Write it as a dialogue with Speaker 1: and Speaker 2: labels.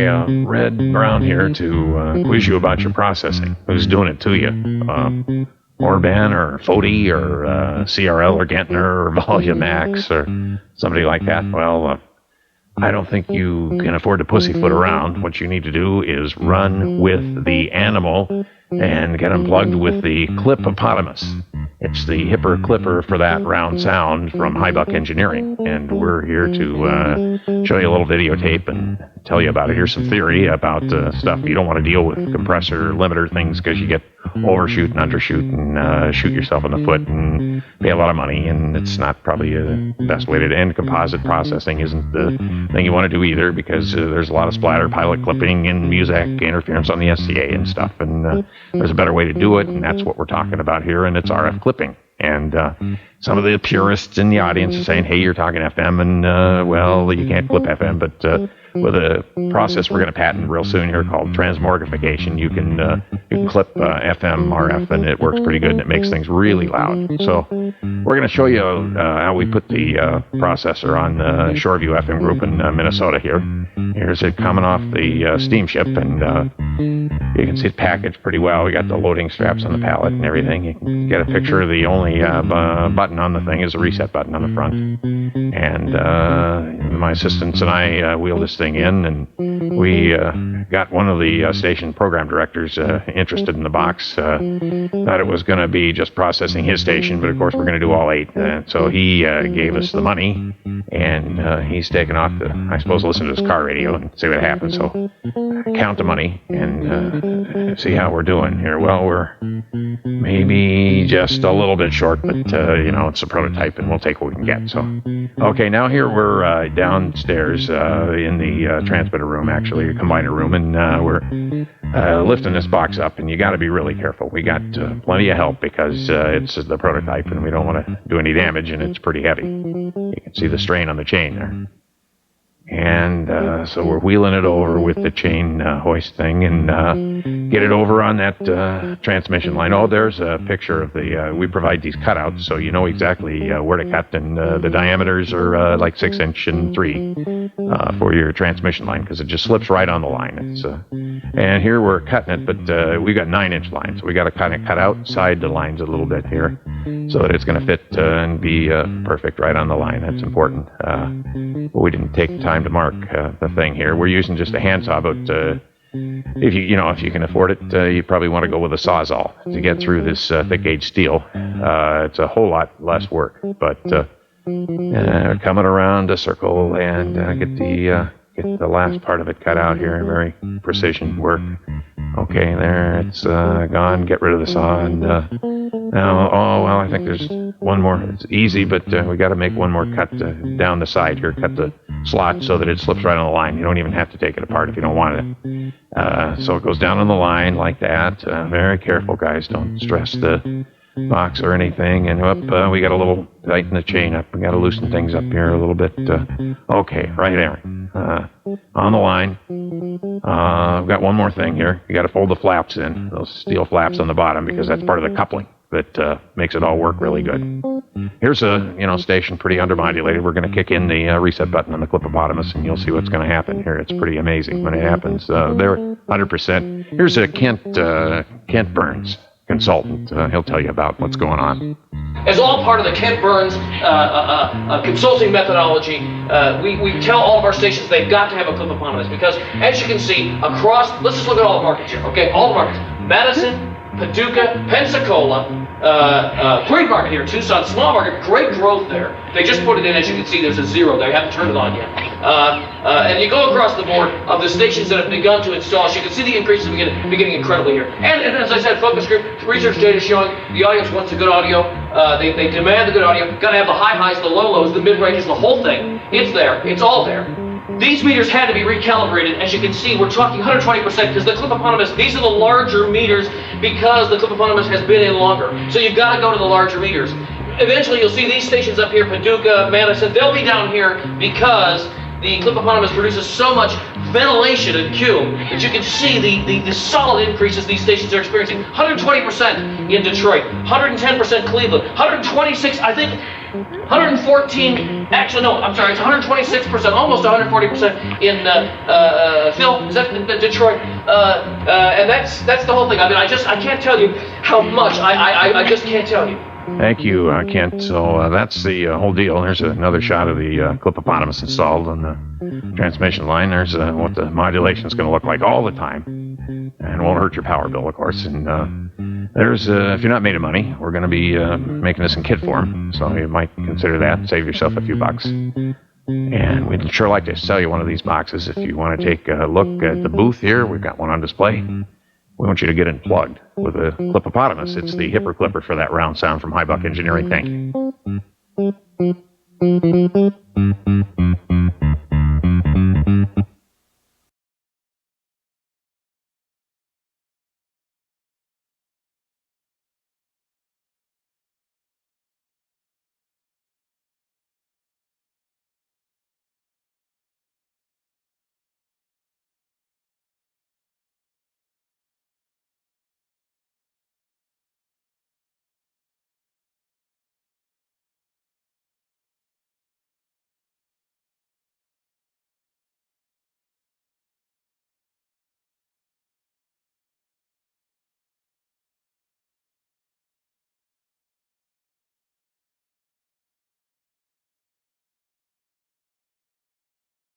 Speaker 1: read around here to quiz you about your processing. Who's doing it to you? Orban or Fody or CRL or Gentner or Volumax or somebody like that? Well, I don't think you can afford to pussyfoot around. What you need to do is run with the animal and get unplugged with the Klippopotamus. It's the hipper clipper for that round sound from Highbuck Engineering, and we're here to show you a little videotape and tell you about it. Here's some theory about stuff. You don't want to deal with compressor limiter things because you get overshoot and undershoot and shoot yourself in the foot and pay a lot of money, and it's not probably the best way to end. Composite processing isn't the thing you want to do either, because there's a lot of splatter, pilot clipping, and music interference on the SCA and stuff, and there's a better way to do it, and that's what we're talking about here, and it's RF clipping. And some of the purists in the audience are saying, hey, you're talking FM, and well, you can't clip FM, but with a process we're going to patent real soon here called transmorgification, you can clip FM, RF, and it works pretty good, and it makes things really loud. So we're going to show you how we put the processor on Shoreview FM group in Minnesota here. Here's it coming off the steamship, and you can see it packaged pretty well. We got the loading straps on the pallet and everything. You can get a picture of the only button on the thing is a reset button on the front. And my assistants and I wheeled this thing in, and we got one of the station program directors interested in the box. Thought it was going to be just processing his station, but of course we're going to do all 8. So he gave us the money, and he's taken off to, I suppose, listen to his car radio and see what happens. So count the money and see how we're doing here. Well, we're maybe just a little bit short, but it's a prototype, and we'll take what we can get. So, okay, now here we're downstairs in the transmitter room, actually, a combiner room, and we're lifting this box up, and you got to be really careful. We got plenty of help because it's the prototype, and we don't want to do any damage, and it's pretty heavy. You can see the strain on the chain there. And so we're wheeling it over with the chain hoist thing and get it over on that transmission line. Oh, there's a picture of the, we provide these cutouts so you know exactly where to cut, and the diameters are like 6" and 3 for your transmission line, because it just slips right on the line. It's, and here we're cutting it, but we got 9" lines, so we got to kind of cut outside the lines a little bit here so that it's going to fit and be perfect right on the line. That's important. But we didn't take time to mark the thing here. We're using just a handsaw, but if you can afford it, you probably want to go with a sawzall to get through this thick gauge steel. It's a whole lot less work, but coming around a circle and get the last part of it cut out here. Very precision work. Okay, there, it's gone. Get rid of the saw, and now, I think there's one more. It's easy, but we got to make one more cut down the side here. Cut the slot so that it slips right on the line. You don't even have to take it apart if you don't want it. So it goes down on the line like that. Very careful, guys. Don't stress the box or anything. And we got a little tighten the chain up. We got to loosen things up here a little bit. Okay, right there. On the line. I've got one more thing here. You got to fold the flaps in, those steel flaps on the bottom, because that's part of the coupling that makes it all work really good. Here's a station pretty undermodulated. We're going to kick in the reset button on the Klippopotamus, and you'll see what's going to happen here. It's pretty amazing when it happens. They're 100%. Here's a Kent Burns consultant. He'll tell you about what's going on.
Speaker 2: As all part of the Kent Burns consulting methodology, we tell all of our stations they've got to have a Klippopotamus, because as you can see across, let's just look at all the markets here, okay? All the markets. Madison, Paducah, Pensacola, great market here, Tucson, small market, great growth there. They just put it in, as you can see, there's a 0 there, I haven't turned it on yet. And you go across the board of the stations that have begun to install, as you can see the increases beginning incredibly here. And as I said, focus group, research data showing the audience wants the good audio, they demand the good audio, got to have the high highs, the low lows, the mid ranges, the whole thing. It's there, it's all there. These meters had to be recalibrated. As you can see, we're talking 120% because the Klippopotamus, these are the larger meters because the Klippopotamus has been in longer. So you've got to go to the larger meters. Eventually you'll see these stations up here, Paducah, Madison, they'll be down here because the Klippopotamus produces so much ventilation and cume that you can see the solid increases these stations are experiencing. 120% in Detroit, 110% Cleveland, 126, I think 114, actually no, I'm sorry, it's 126%, almost 140% in Phil, is that Detroit? And that's the whole thing. I mean, I can't tell you how much, I just can't tell you.
Speaker 1: Thank you, Kent. So that's the whole deal. There's another shot of the Klippopotamus installed on the transmission line. There's what the modulation is going to look like all the time, and won't hurt your power bill, of course. And there's if you're not made of money, we're going to be making this in kit form, so you might consider that. Save yourself a few bucks. And we'd sure like to sell you one of these boxes if you want to take a look at the booth here. We've got one on display. We want you to get it plugged with a Klippopotamus. It's the hipper clipper for that round sound from High Buck Engineering. Thank you.